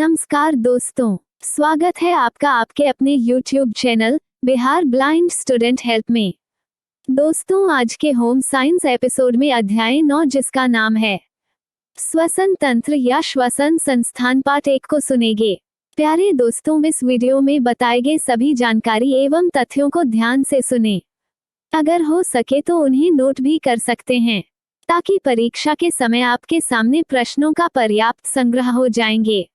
नमस्कार दोस्तों, स्वागत है आपका आपके अपने YouTube channel Bihar blind student help में। दोस्तों, आज के होम साइंस एपिसोड में अध्याय 9 जिसका नाम है श्वसन तंत्र या श्वसन संस्थान पार्ट 1 को सुनेंगे। प्यारे दोस्तों, इस वीडियो में बताए गए सभी जानकारी एवं तथ्यों को ध्यान से सुने। अगर हो सके तो उन्हें नोट भी कर सकते हैं ताकि परीक्षा के समय आपके सामने प्रश्नों का पर्याप्त संग्रह हो जाएंगे,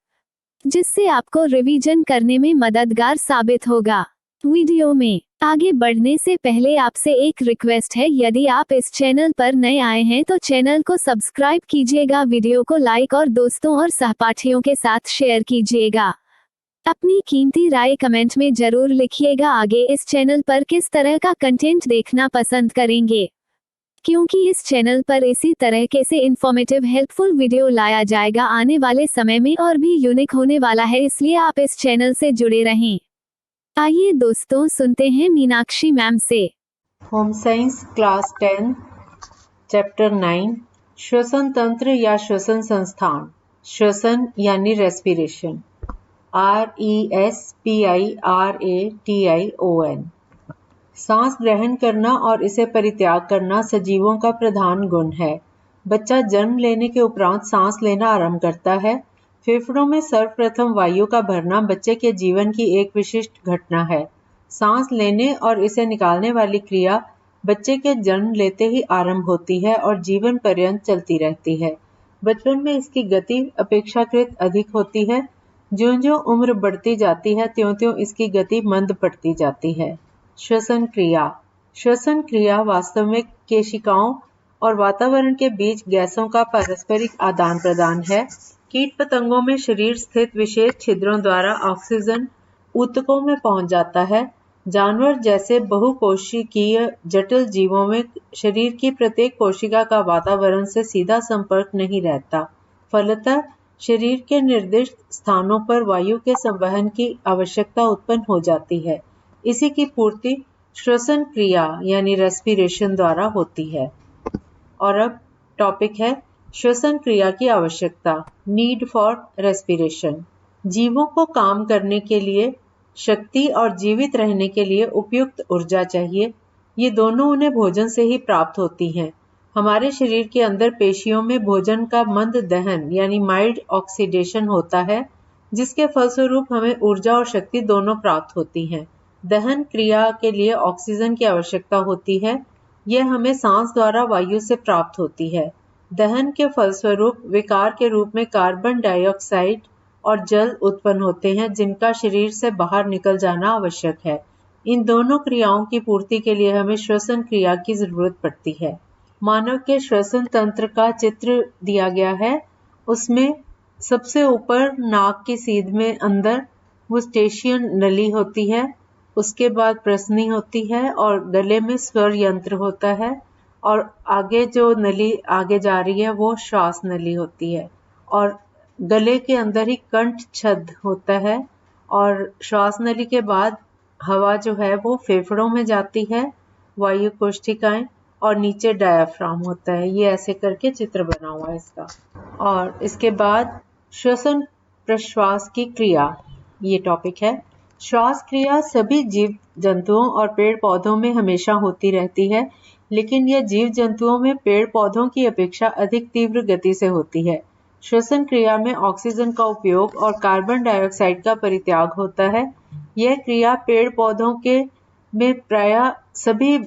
जिससे आपको रिवीजन करने में मददगार साबित होगा। वीडियो में आगे बढ़ने से पहले आपसे एक रिक्वेस्ट है, यदि आप इस चैनल पर नए आए हैं तो चैनल को सब्सक्राइब कीजिएगा, वीडियो को लाइक और दोस्तों और सहपाठियों के साथ शेयर कीजिएगा। अपनी कीमती राय कमेंट में जरूर लिखिएगा। आगे इस चैनल पर किस तरह का कंटेंट देखना पसंद करेंगे, क्योंकि इस चैनल पर इसी तरह के से इन्फॉर्मेटिव हेल्पफुल वीडियो लाया जाएगा आने वाले समय में और भी यूनिक होने वाला है, इसलिए आप इस चैनल से जुड़े रहें। आइए दोस्तों, सुनते हैं मीनाक्षी मैम से। होम साइंस क्लास 10 चैप्टर 9 श्वसन तंत्र या श्वसन संस्थान। श्वसन यानी रेस्पिरेशन, RESPIRATION। सांस ग्रहण करना और इसे परित्याग करना सजीवों का प्रधान गुण है। बच्चा जन्म लेने के उपरांत सांस लेना आरंभ करता है। फेफड़ों में सर्वप्रथम वायु का भरना बच्चे के जीवन की एक विशिष्ट घटना है। सांस लेने और इसे निकालने वाली क्रिया बच्चे के जन्म लेते ही आरंभ होती है और जीवन पर्यंत चलती रहती है। बचपन में इसकी गति अपेक्षाकृत अधिक होती है। ज्यों-ज्यों उम्र बढ़ती जाती है त्यों-त्यों इसकी गति मंद पड़ती जाती है। श्वसन क्रिया। श्वसन क्रिया वास्तव में केशिकाओं और वातावरण के बीच गैसों का पारस्परिक आदान प्रदान है। कीट पतंगों में शरीर स्थित विशेष छिद्रों द्वारा ऑक्सीजन ऊतकों में पहुंच जाता है। जानवर जैसे बहुकोशिकीय जटिल जीवों में शरीर की प्रत्येक कोशिका का वातावरण से सीधा संपर्क नहीं रहता। फलतः शरीर के निर्दिष्ट स्थानों पर वायु के संवहन की आवश्यकता उत्पन्न हो जाती है। इसी की पूर्ति श्वसन क्रिया यानी रेस्पिरेशन द्वारा होती है। और अब टॉपिक है श्वसन क्रिया की आवश्यकता, नीड फॉर रेस्पिरेशन। जीवों को काम करने के लिए शक्ति और जीवित रहने के लिए उपयुक्त ऊर्जा चाहिए। ये दोनों उन्हें भोजन से ही प्राप्त होती हैं। हमारे शरीर के अंदर पेशियों में भोजन का मंद दहन यानी माइल्ड ऑक्सीडेशन होता है, जिसके फलस्वरूप हमें ऊर्जा और शक्ति दोनों प्राप्त होती हैं। दहन क्रिया के लिए ऑक्सीजन की आवश्यकता होती है। यह हमें सांस द्वारा वायु से प्राप्त होती है। दहन के फलस्वरूप विकार के रूप में कार्बन डाइऑक्साइड और जल उत्पन्न होते हैं, जिनका शरीर से बाहर निकल जाना आवश्यक है। इन दोनों क्रियाओं की पूर्ति के लिए हमें श्वसन क्रिया की जरूरत पड़ती है। मानव के श्वसन तंत्र का चित्र दिया गया है। उसमें सबसे ऊपर नाक की सीध में अंदर वुस्टेशियन नली होती है, उसके बाद प्रसनी होती है और गले में स्वर यंत्र होता है, और आगे जो नली आगे जा रही है वो श्वास नली होती है, और गले के अंदर ही कंठ छद्म होता है, और श्वास नली के बाद हवा जो है वो फेफड़ों में जाती है, वायु कोशिकाएं, और नीचे डायाफ्राम होता है। ये ऐसे करके चित्र बना हुआ है इसका। और इसके बाद श्वसन प्रश्वास की क्रिया, ये टॉपिक है। श्वास क्रिया सभी जीव जंतुओं और पेड़ पौधों में हमेशा होती रहती है, लेकिन यह जीव जंतुओं में पेड़ पौधों की अपेक्षा अधिक तीव्र गति से होती है। श्वसन क्रिया में ऑक्सीजन का उपयोग और कार्बन डाइऑक्साइड का परित्याग होता है। यह क्रिया पेड़ पौधों के में प्रायः सभी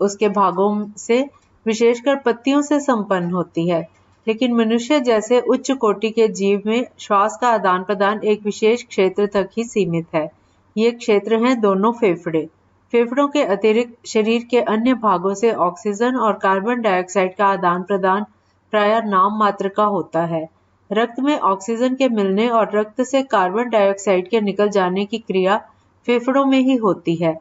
उसके भागों से, विशेषकर पत्तियों से संपन्न होती है, लेकिन मनुष्य जैसे उच्च कोटि के जीव में श्वास का आदान प्रदान एक विशेष क्षेत्र तक ही सीमित है। ये क्षेत्र हैं दोनों फेफड़े। फेफड़ों के अतिरिक्त शरीर के अन्य भागों से ऑक्सीजन और कार्बन डाइऑक्साइड का आदान प्रदान प्रायः नाम मात्र का होता है। रक्त में ऑक्सीजन के मिलने और रक्त से कार्बन डाइऑक्साइड के निकल जाने की क्रिया फेफड़ों में ही होती है।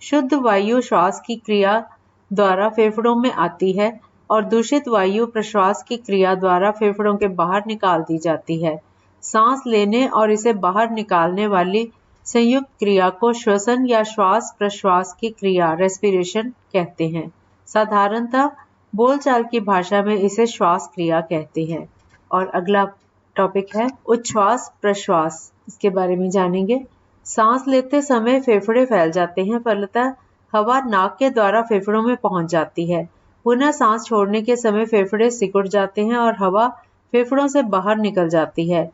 शुद्ध वायु श्वास की क्रिया द्वारा फेफड़ों में आती है और दूषित वायु प्रश्वास की क्रिया द्वारा फेफड़ों के बाहर निकाल दी जाती है। सांस लेने और इसे बाहर निकालने वाली संयुक्त क्रिया को श्वसन या श्वास प्रश्वास की क्रिया रेस्पिरेशन कहते हैं। साधारणतः बोलचाल की भाषा में इसे श्वास क्रिया कहते हैं। और अगला टॉपिक है उच्छ्वास प्रश्वास, इसके बारे में जानेंगे। सांस लेते समय फेफड़े फैल जाते हैं, फलतः हवा नाक के द्वारा फेफड़ों में पहुंच जाती है। पुनः सांस छोड़ने के समय फेफड़े सिकुड़ जाते हैं और हवा फेफड़ों से बाहर निकल जाती है।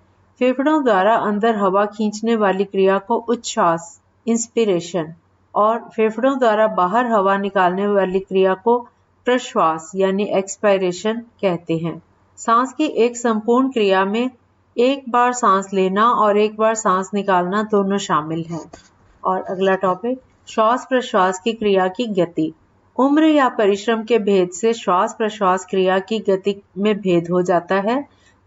फेफड़ों द्वारा अंदर हवा खींचने वाली क्रिया को उच्छ्वास इंस्पिरेशन और फेफड़ों द्वारा बाहर हवा निकालने वाली क्रिया को प्रश्वास यानी एक्सपायरेशन कहते हैं। सांस की एक संपूर्ण क्रिया में एक बार सांस लेना और एक बार सांस निकालना दोनों शामिल हैं। और अगला टॉपिक श्वास प्रश्वास की क्रिया की गति। उम्र या परिश्रम के भेद से श्वास प्रश्वास क्रिया की गति में भेद हो जाता है।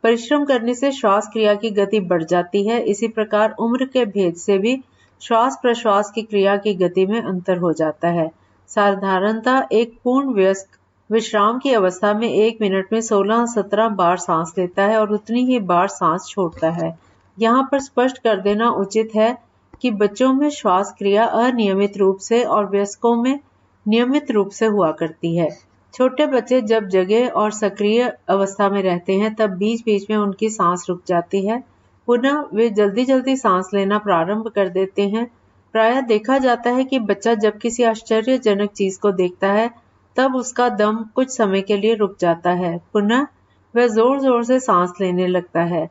परिश्रम करने से श्वास क्रिया की गति बढ़ जाती है। इसी प्रकार उम्र के भेद से भी श्वास प्रश्वास की क्रिया की गति में अंतर हो जाता है। साधारणतः एक पूर्ण वयस्क विश्राम की अवस्था में 1 मिनट में 16-17 बार सांस लेता है और उतनी ही बार सांस छोड़ता है। यहाँ पर स्पष्ट कर देना उचित है कि बच्चों में श्वास क्रिया अनियमित रूप से और वयस्कों में नियमित रूप से हुआ करती है। छोटे बच्चे जब जगे और सक्रिय अवस्था में रहते हैं तब बीच बीच में उनकी सांस रुक जाती है। पुनः वे जल्दी जल्दी सांस लेना प्रारंभ कर देते हैं। प्रायः देखा जाता है कि बच्चा जब किसी आश्चर्यजनक चीज को देखता है तब उसका दम कुछ समय के लिए रुक जाता है। पुनः वह जोर जोर से सांस लेने लगता है।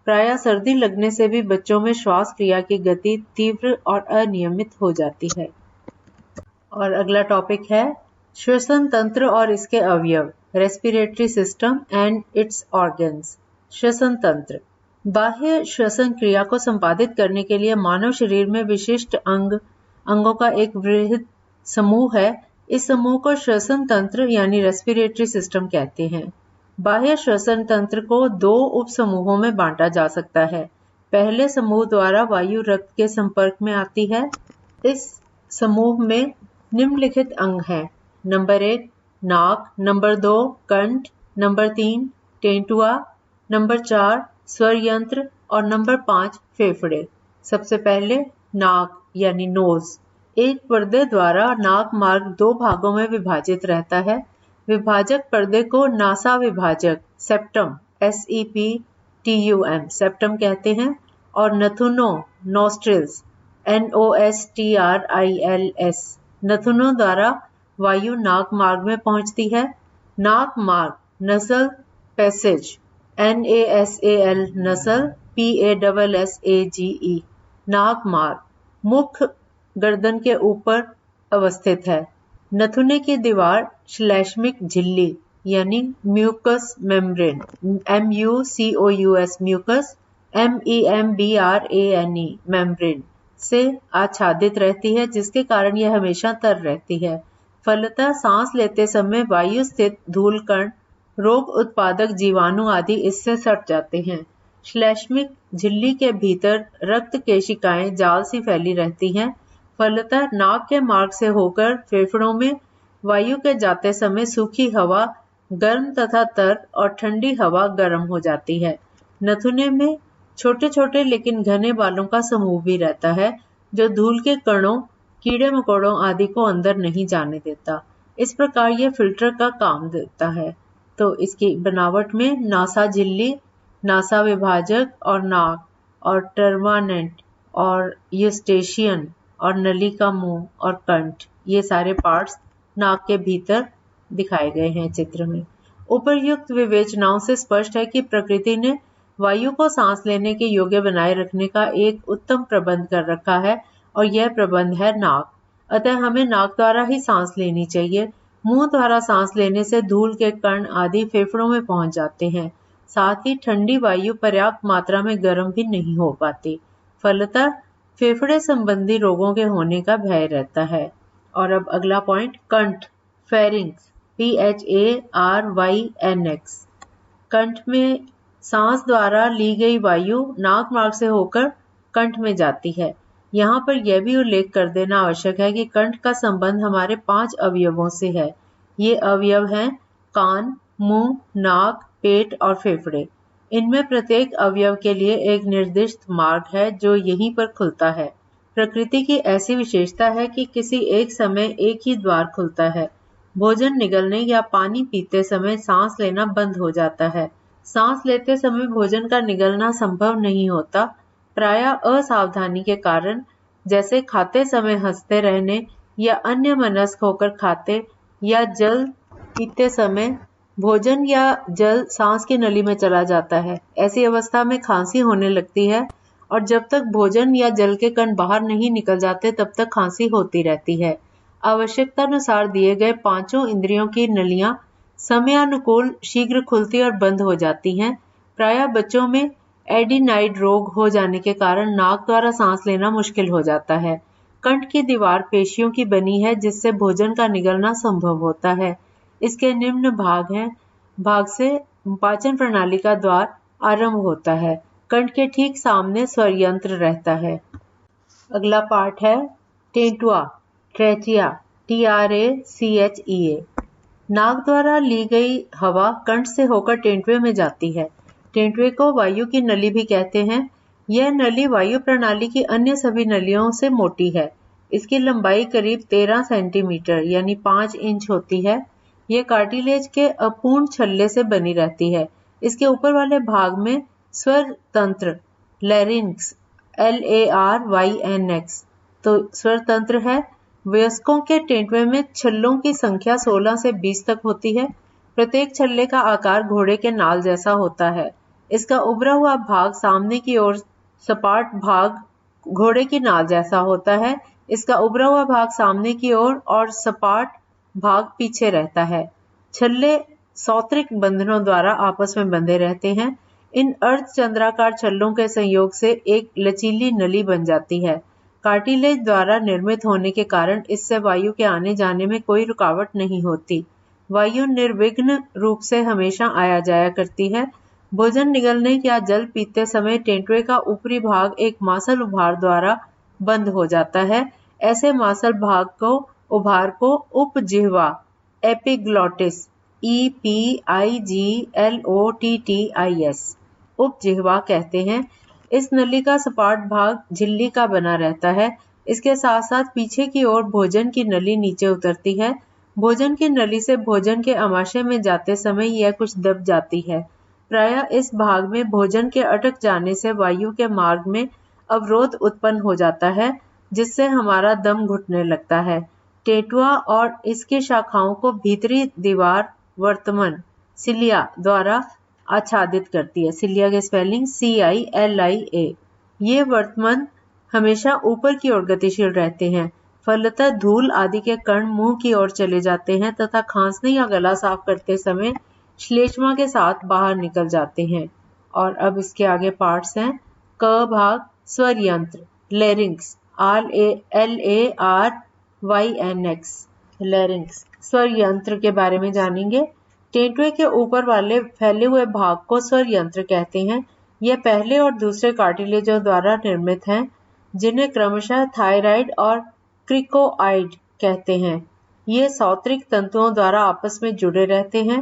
प्रायः सर्दी लगने से भी बच्चों में श्वास क्रिया की गति तीव्र और अनियमित हो जाती है। और अगला टॉपिक है श्वसन तंत्र और इसके अवयव, respiratory system and it's organs. श्वसन तंत्र बाह्य श्वसन क्रिया को संपादित करने के लिए मानव शरीर में विशिष्ट अंगों का एक वृहद समूह है। इस समूह को श्वसन तंत्र यानी रेस्पिरेटरी सिस्टम कहते हैं। बाह्य श्वसन तंत्र को 2 उप समूहों में बांटा जा सकता है। पहले समूह द्वारा वायु रक्त के संपर्क में आती है। इस समूह में निम्नलिखित अंग हैं। नंबर 1 नाक, नंबर 2 कंठ, नंबर 3 टेंटुआ, नंबर 4 स्वर यंत्र और नंबर 5 फेफड़े। सबसे पहले नाक यानी नोज। एक पर्दे द्वारा नाक मार्ग 2 भागों में विभाजित रहता है। विभाजक पर्दे को नासा विभाजक सेप्टम SEPTUM सेप्टम कहते हैं और नथुनों नोस्ट्रिल्स NOSTRILS नथुनों द्वारा वायु नाक मार्ग में पहुंचती है। नाक मार्ग नसल पैसेज NASAL नसल PASSAGE नाक मार्ग मुख गर्दन के ऊपर अवस्थित है। नथुने की दीवार श्लैष्मिक झिल्ली यानी mucous membrane MUCOUS mucous MEMBRANE membrane से आच्छादित रहती है, जिसके कारण यह हमेशा तर रहती है। फलतः सांस लेते समय वायु स्थित धूल कण, रोग उत्पादक जीवाणु आदि इससे सट जाते हैं। श्लैष्मिक झिल्ली के भीतर रक्त केशिकाएं जाल सी फैली रहती हैं। फलतः नाक के मार्ग से होकर फेफड़ों में वायु के जाते समय सूखी हवा गर्म तथा तर और ठंडी हवा गर्म हो जाती है। नथुने में छोटे छोटे लेकिन घने बालों का समूह भी रहता है, जो धूल के कणों, कीड़े मकोड़ों आदि को अंदर नहीं जाने देता। इस प्रकार यह फिल्टर का काम देता है। तो इसकी बनावट में नासा झिल्ली, नासा विभाजक और नाक और टर्मानेंट और यूस्टेशियन और नली का मुंह और कंठ, ये सारे पार्ट्स नाक के भीतर दिखाए गए हैं चित्र में। उपर्युक्त विवेचनाओं से स्पष्ट है कि प्रकृति ने वायु को सांस लेने के योग्य बनाए रखने का एक उत्तम प्रबंध कर रखा है और यह प्रबंध है नाक। अतः हमें नाक द्वारा ही सांस लेनी चाहिए। मुंह द्वारा सांस लेने से धूल के कण आदि फेफड़ों में पहुंच जाते हैं। साथ ही ठंडी वायु पर्याप्त मात्रा में गर्म भी नहीं हो पाती। फलतः फेफड़े संबंधी रोगों के होने का भय रहता है। और अब अगला पॉइंट कंठ, फेरिंक्स PHARYNX। कंठ में सांस द्वारा ली गई वायु नाक मार्ग से होकर कंठ में जाती है। यहाँ पर यह भी उल्लेख कर देना आवश्यक है कि कंठ का संबंध हमारे 5 अवयवों से है। ये अवयव हैं कान, मुंह, नाक, पेट और फेफड़े। इनमें प्रत्येक अवयव के लिए एक निर्दिष्ट मार्ग है जो यहीं पर खुलता है। प्रकृति की ऐसी विशेषता है कि किसी एक समय एक ही द्वार खुलता है। भोजन निगलने या पानी पीते समय सांस लेना बंद हो जाता है। सांस लेते समय भोजन का निगलना संभव नहीं होता, प्रायः असावधानी के कारण, जैसे खाते समय हंसते रहने या अन्य मनस्क होकर खाते या जल पीते समय भोजन या जल सांस की नली में चला जाता है। ऐसी अवस्था में खांसी होने लगती है और जब तक भोजन या जल के कण बाहर नहीं निकल जाते तब तक खांसी होती रहती है। आवश्यकतानुसार दिए गए पांचों इंद्रियों की नलियां समयानुकूल शीघ्र खुलती और बंद हो जाती हैं। प्रायः बच्चों में एडिनाइड रोग हो जाने के कारण नाक द्वारा सांस लेना मुश्किल हो जाता है। कंठ की दीवार पेशियों की बनी है जिससे भोजन का निगलना संभव होता है। इसके निम्न भाग से पाचन प्रणाली का द्वार आरंभ होता है। कंठ के ठीक सामने स्वर यंत्र रहता है। अगला पार्ट है टेंटुआ, ट्रेचिया, TRACHEA। नाक द्वारा ली गई हवा कंठ से होकर टेंटुए में जाती है। टेंटुए को वायु की नली भी कहते हैं। यह नली वायु प्रणाली की अन्य सभी नलियों से मोटी है। इसकी लंबाई करीब 13 सेंटीमीटर यानी 5 इंच होती है। यह कार्टिलेज के अपूर्ण छल्ले से बनी रहती है। इसके ऊपर वाले भाग में स्वर तंत्र लैरिंक्स LARYNX तो स्वर तंत्र है। वयस्कों के टेंटुए में छल्लों की संख्या 16 से 20 तक होती है। प्रत्येक छल्ले का आकार घोड़े के नाल जैसा होता है। इसका उभरा हुआ भाग सामने की ओर सपाट भाग घोड़े की नाल जैसा होता है। इसका उभरा हुआ भाग सामने की ओर और सपाट भाग पीछे रहता है। छल्ले सौत्रिक बंधनों द्वारा आपस में बंधे रहते हैं। इन अर्धचंद्राकार छल्लों के संयोग से एक लचीली नली बन जाती है। कार्टिलेज द्वारा निर्मित होने के कारण इससे वायु के आने जाने में कोई रुकावट नहीं होती। वायु निर्विघ्न रूप से हमेशा आया जाया करती है। भोजन निगलने या जल पीते समय टेंटुए का ऊपरी भाग एक मांसल उभार द्वारा बंद हो जाता है। ऐसे मांसल उभार को उपजिह्वा एपिग्लॉटिस EPIGLOTTIS उपजिह्वा कहते हैं। इस नली का सपाट भाग झिल्ली का बना रहता है। इसके साथ साथ पीछे की ओर भोजन की नली नीचे उतरती है। भोजन की नली से भोजन के आमाशय में जाते समय यह कुछ दब जाती है। प्रायः इस भाग में भोजन के अटक जाने से वायु के मार्ग में अवरोध उत्पन्न हो जाता है, जिससे हमारा दम घुटने लगता है। टेंटुआ और इसकी शाखाओं को भीतरी दीवार वर्तमन सिलिया द्वारा आच्छादित करती है। सिलिया के स्पेलिंग CILIA। ये वर्तमन हमेशा ऊपर की ओर गतिशील रहते हैं। फलतः धूल आदि के कण मुंह की ओर चले जाते हैं तथा खांसने या गला साफ करते समय श्लेष्मा के साथ बाहर निकल जाते हैं। और अब इसके आगे पार्ट्स हैं। क भाग स्वर यंत्र लैरिंक्स LARYNX लैरिंक्स स्वर यंत्र के बारे में जानेंगे। टेंटुए के ऊपर वाले फैले हुए भाग को स्वर यंत्र कहते हैं। यह पहले और दूसरे कार्टिलेजों द्वारा निर्मित हैं, जिन्हें क्रमशः थायराइड और क्रिकोआइड कहते हैं। ये सौत्रिक तंतुओं द्वारा आपस में जुड़े रहते हैं।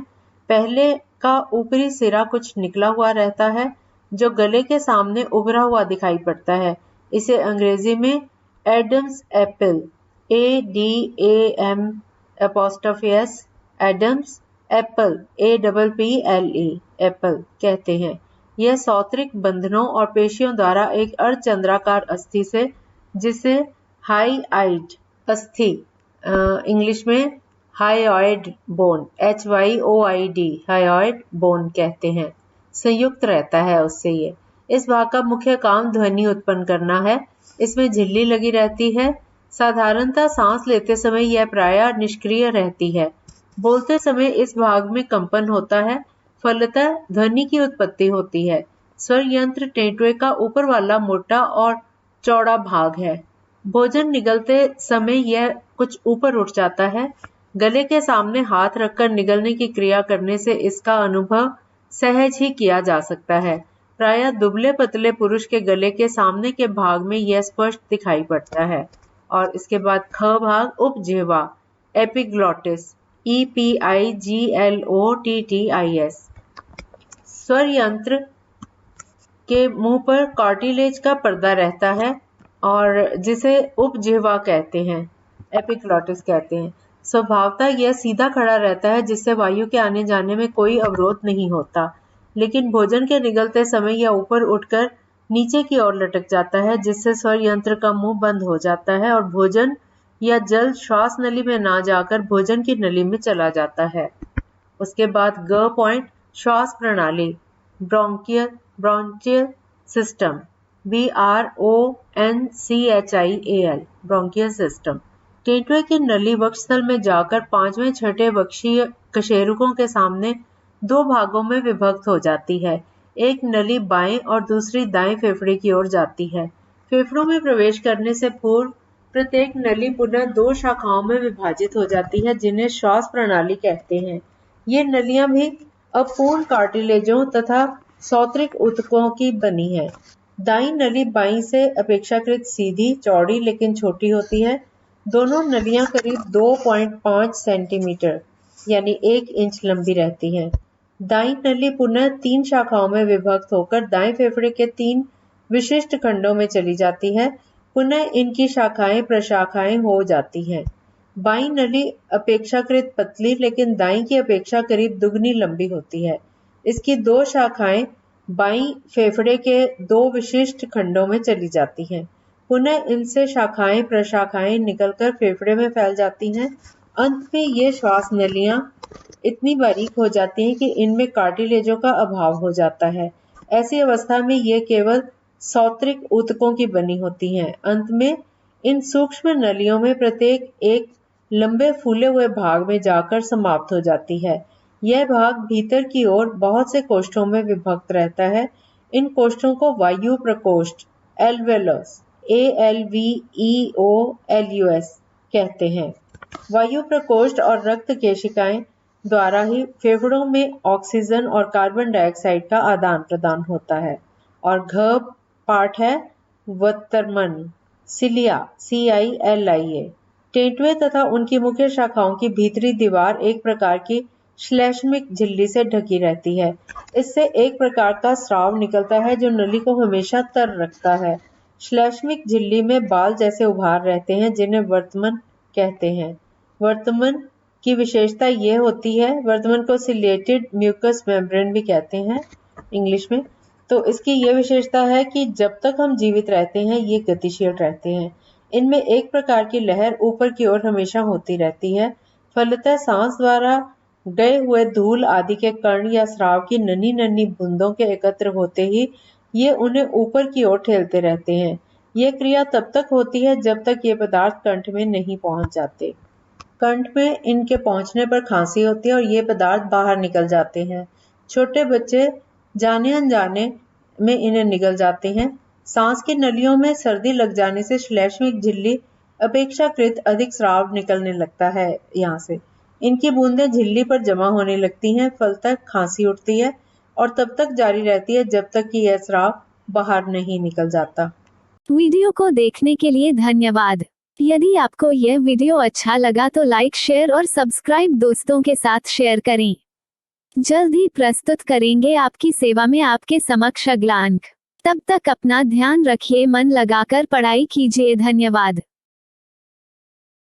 पहले का ऊपरी सिरा कुछ निकला हुआ रहता है, जो गले के सामने उभरा हुआ दिखाई पड़ता है। इसे अंग्रेजी में Adam's apple ADAMS Adam's apple APPLE Apple कहते हैं। यह सौत्रिक बंधनों और पेशियों द्वारा एक अर्धचंद्राकार अस्थि से, जिसे हाईआइड अस्थि इंग्लिश में hyoid bone HYOID hyoid bone कहते हैं, संयुक्त रहता है उससे। ये इस भाग का मुख्य काम ध्वनि उत्पन्न करना है। इसमें झिल्ली लगी रहती है। साधारणतः सांस लेते समय यह प्रायः निष्क्रिय रहती है। बोलते समय इस भाग में कंपन होता है, फलतः ध्वनि की उत्पत्ति होती है। स्वर यंत्र टेंटुए का ऊपर वाला मोटा और चौड़ा भाग है। भोजन निगलते समय यह कुछ ऊपर उठ जाता है। गले के सामने हाथ रखकर निगलने की क्रिया करने से इसका अनुभव सहज ही किया जा सकता है। प्रायः दुबले पतले पुरुष के गले के सामने के भाग में यह स्पष्ट दिखाई पड़ता है। और इसके बाद ख भाग उपजिह्वा एपिग्लॉटिस EPIGLOTTIS स्वर यंत्र के मुंह पर कार्टिलेज का पर्दा रहता है और जिसे उपजिह्वा कहते हैं, एपिग्लॉटिस कहते हैं। स्वभावतः यह सीधा खड़ा रहता है, जिससे वायु के आने जाने में कोई अवरोध नहीं होता। लेकिन भोजन के निगलते समय यह ऊपर उठकर नीचे की ओर लटक जाता है, जिससे स्वर यंत्र का मुंह बंद हो जाता है और भोजन या जल श्वास नली में ना जाकर भोजन की नली में चला जाता है। उसके बाद ग पॉइंट श्वास प्रणाली, bronchial system, BRONCHIAL, bronchial system. टेंटुए की नली वक्षस्थल में जाकर पांचवें छठे वक्षीय कशेरुकों के सामने दो भागों में विभक्त हो जाती है। एक नली बाएं और दूसरी दाएं फेफड़े की ओर जाती है। फेफड़ों में प्रवेश करने से पूर्व प्रत्येक नली पुनः दो शाखाओं में विभाजित हो जाती है, जिन्हें श्वास प्रणाली कहते हैं। ये नलियां भी अपूर्ण कार्टिलेजों तथा सौत्रिक ऊतकों की बनी है। दाईं नली बाईं से अपेक्षाकृत सीधी, चौड़ी लेकिन छोटी होती है। दोनों नलियां करीब 2.5 सेंटीमीटर यानी 1 इंच लंबी रहती हैं। दाईं नली पुनः 3 शाखाओं में विभक्त होकर दाएं फेफड़े के 3 विशिष्ट खंडों में चली जाती है। पुनः इनकी शाखाएं प्रशाखाएं हो जाती हैं। बाईं नली अपेक्षाकृत पतली लेकिन दाईं की अपेक्षा करीब दुगनी लंबी होती है। इसकी 2 शाखाएं बाईं फेफड़े के 2 विशिष्ट खंडों में चली जाती हैं। पुनः इनसे शाखाएं प्रशाखाएं निकलकर फेफड़े में फैल जाती हैं। अंत में ये श्वास नलियां इतनी बारीक हो जाती हैं कि इनमें कार्टिलेजों का अभाव हो जाता है। ऐसी अवस्था में ये केवल सौत्रिक ऊतकों की बनी होती हैं। अंत में इन सूक्ष्म नलियों में प्रत्येक एक लंबे फूले हुए भाग में जाकर समाप्त हो जाती है। यह भाग भीतर की ओर बहुत से कोष्ठों में विभक्त रहता है। इन कोष्ठों को वायु प्रकोष्ठ, एल्वेलस, ALVEOLUS कहते हैं। वायु प्रकोष्ठ और रक्त केशिकाएं द्वारा ही फेफड़ों में ऑक्सीजन और कार्बन डाइऑक्साइड का आदान प्रदान होता है। और घ पार्ट है वर्तमन, सिलिया, CILIA। टेंटुए तथा उनकी मुख्य शाखाओं की भीतरी दीवार एक प्रकार की श्लेष्मिक झिल्ली से ढकी रहती है। इससे एक प्रकार का स्राव निकलता है जो नली को हमेशा तर रखता है। श्लेष्मिक झिल्ली में बाल जैसे उभार रहते हैं, जिन्हें वर्तमन कहते हैं। वर्तमन की विशेषता यह होती है, वर्तमन को सिलिएटेड म्यूकस मेम्ब्रेन भी कहते हैं इंग्लिश में। तो इसकी यह विशेषता है कि जब तक हम जीवित रहते हैं ये गतिशील रहते हैं। इनमें एक प्रकार की लहर ऊपर की ओर हमेशा होती रहती है। फलतः सांस द्वारा गए हुए धूल आदि के कण या स्राव की नन्ही नन्ही बूंदों के एकत्र होते ही ये उन्हें ऊपर की ओर ठेलते रहते हैं। यह क्रिया तब तक होती है जब तक ये पदार्थ कंठ में नहीं पहुंच जाते। कंठ में इनके पहुंचने पर खांसी होती है और ये पदार्थ बाहर निकल जाते हैं। छोटे बच्चे जाने अनजाने में इन्हें निगल जाते हैं। सांस की नलियों में सर्दी लग जाने से श्लेष्मिक झिल्ली अपेक्षाकृत अधिक स्राव निकलने लगता है। यहाँ से इनकी बूंदें झिल्ली पर जमा होने लगती हैं। फलतः खांसी उठती है और तब तक जारी रहती है जब तक कि यह स्राव बाहर नहीं निकल जाता। वीडियो को देखने के लिए धन्यवाद। यदि आपको यह वीडियो अच्छा लगा तो लाइक, शेयर और सब्सक्राइब दोस्तों के साथ शेयर करें। जल्द ही प्रस्तुत करेंगे आपकी सेवा में आपके समक्ष अगला अंक। तब तक अपना ध्यान रखिए, मन लगाकर पढ़ाई कीजिए। धन्यवाद।